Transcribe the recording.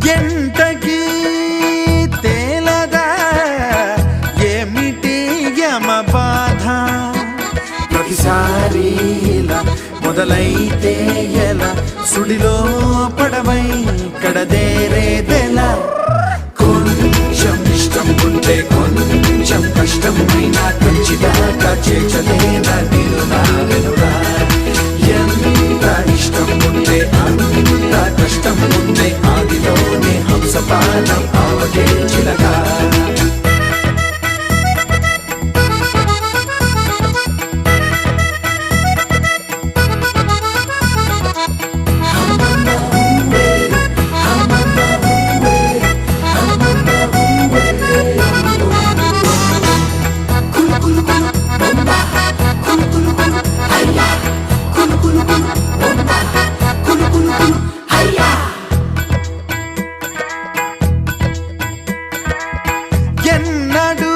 ఎంతకీ తేలదా ఏమిటి యమ బాధ ప్రతిసారి మొదలైతే ఎలా సుడిలో పడవై కడదేరేదెలా కొంచెం ఇష్టం ఉంటే కొంచెం కష్టమైనా ఖచ్చితంగా చేర్చలేనా నేను నా వెనురా ఎంత ఇష్టం ఉంటే అంత కష్టం ఉంటే ఆదిలోనే హంసపానం ఆవగే చిలగా ఎన్నడూ